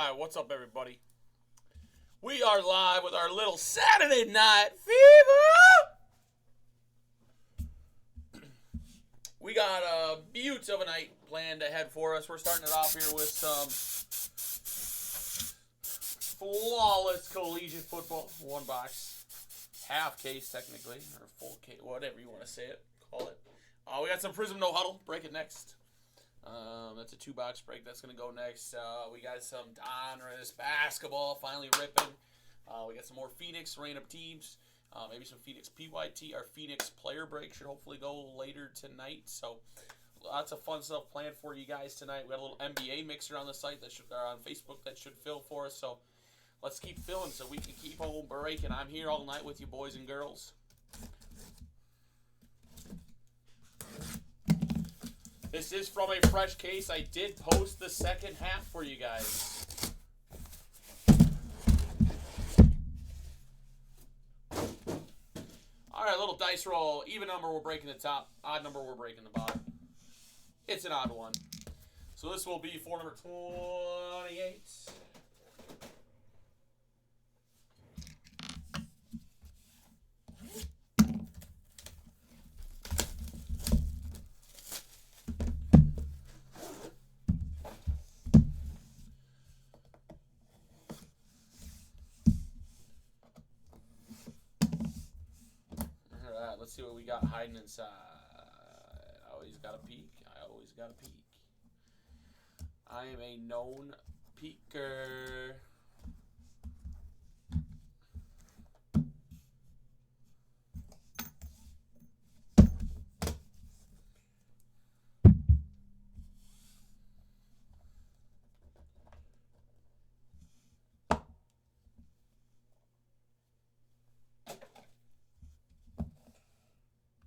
Alright, what's up, everybody? We are live with our little Saturday Night Fever! We got a beaut of a night planned ahead for us. We're starting it off here with some flawless collegiate football. One box. Half case, technically. Or full case, whatever you want to say it. Call it. We got some Prism No Huddle. Break it next. That's a 2-box break. That's going to go next. We got some Donruss basketball finally ripping. We got some more Phoenix random teams. Maybe some Phoenix PYT. Our Phoenix player break should hopefully go later tonight. So lots of fun stuff planned for you guys tonight. We got a little NBA mixer on the site that should, or on Facebook that should fill for us. So let's keep filling so we can keep on breaking. I'm here all night with you boys and girls. This is from a fresh case. I did post the second half for you guys. Alright, little dice roll. Even number, we're breaking the top. Odd number, we're breaking the bottom. It's an odd one. So this will be for number 28. Let's see what we got hiding inside. I always got a peek. I am a known peeker.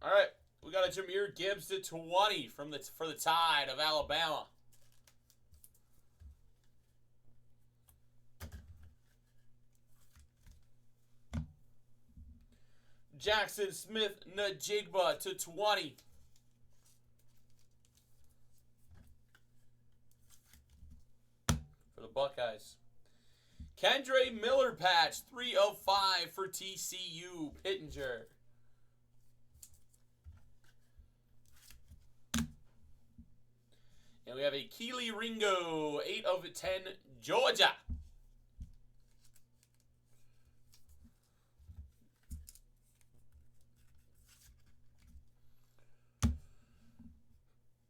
All right, we got a Jahmyr Gibbs to 20 for the Tide of Alabama. Jackson Smith-Njigba to 20. For the Buckeyes. Kendre Miller patch, 3 of 5 for TCU, Pittenger. And we have a Keely Ringo, 8 of 10, Georgia.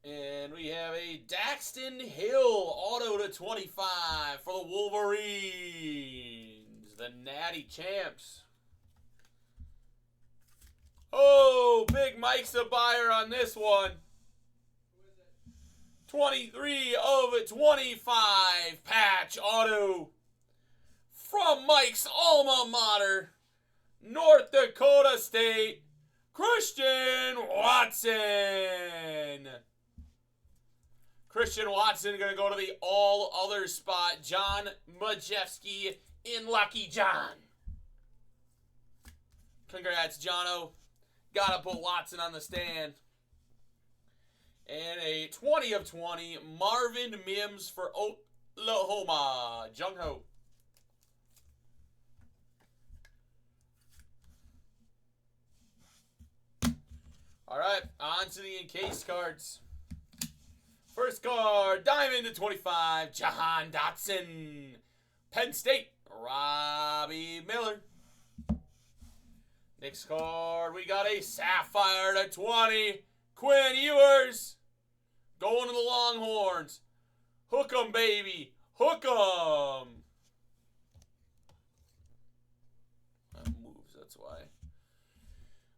And we have a Daxton Hill, auto to 25 for the Wolverines, the Natty Champs. Oh, Big Mike's a buyer on this one. 23 of 25 patch auto from Mike's alma mater, North Dakota State, Christian Watson. Christian Watson going to go to the all other spot, John Majewski in Lucky John. Congrats, Jono. Got to put Watson on the stand. And a 20 of 20, Marvin Mims for Oklahoma. Jung Ho. All right, on to the encased cards. First card, Diamond to 25, Jahan Dotson. Penn State, Robbie Miller. Next card, we got a Sapphire to 20, Quinn Ewers. Going to the Longhorns. Hook 'em, baby. Hook 'em. That moves, that's why.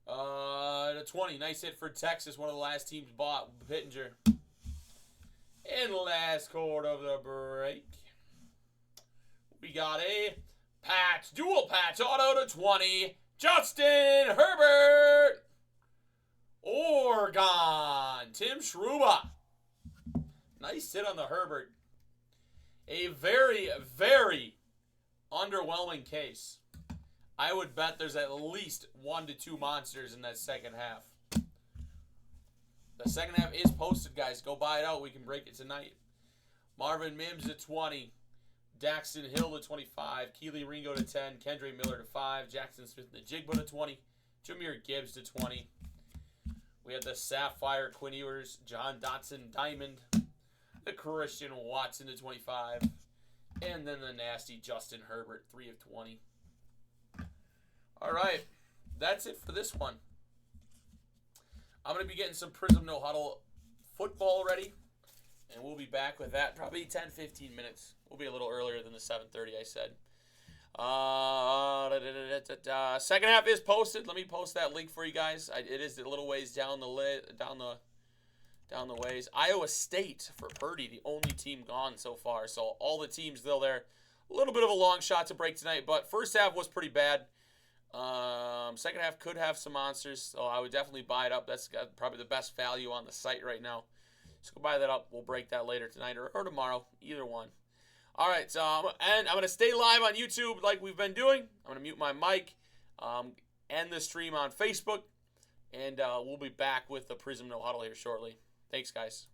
To 20. Nice hit for Texas. One of the last teams bought. Pittenger. And last card of the break. We got a patch. Dual patch. Auto to 20. Justin Herbert. Oregon. Tim Schruba. Nice hit on the Herbert. A very, very underwhelming case. I would bet there's at least 1 to 2 monsters in that second half. The second half is posted, guys. Go buy it out. We can break it tonight. Marvin Mims at 20. Daxton Hill to 25, Keely Ringo to 10, Kendra Miller to 5, Jackson Smith Najigba to 20, Jameer Gibbs to 20. We have the Sapphire Quinn Ewers, John Dotson Diamond, the Christian Watson to 25, and then the nasty Justin Herbert 3 of 20. All right, that's it for this one. I'm going to be getting some Prism No Huddle football ready, and we'll be back with that probably 10-15 minutes. We'll be a little earlier than the 7:30 I said. Second half is posted. Let me post that link for you guys. It is a little ways down the ways. Iowa State for Purdy, the only team gone so far. So all the teams still there. A little bit of a long shot to break tonight, but first half was pretty bad. Second half could have some monsters, so I would definitely buy it up. That's got probably the best value on the site right now. Just go buy that up. We'll break that later tonight or tomorrow, either one. All right, so and I'm going to stay live on YouTube like we've been doing. I'm going to mute my mic, end the stream on Facebook, and we'll be back with the Prism No Huddle here shortly. Thanks, guys.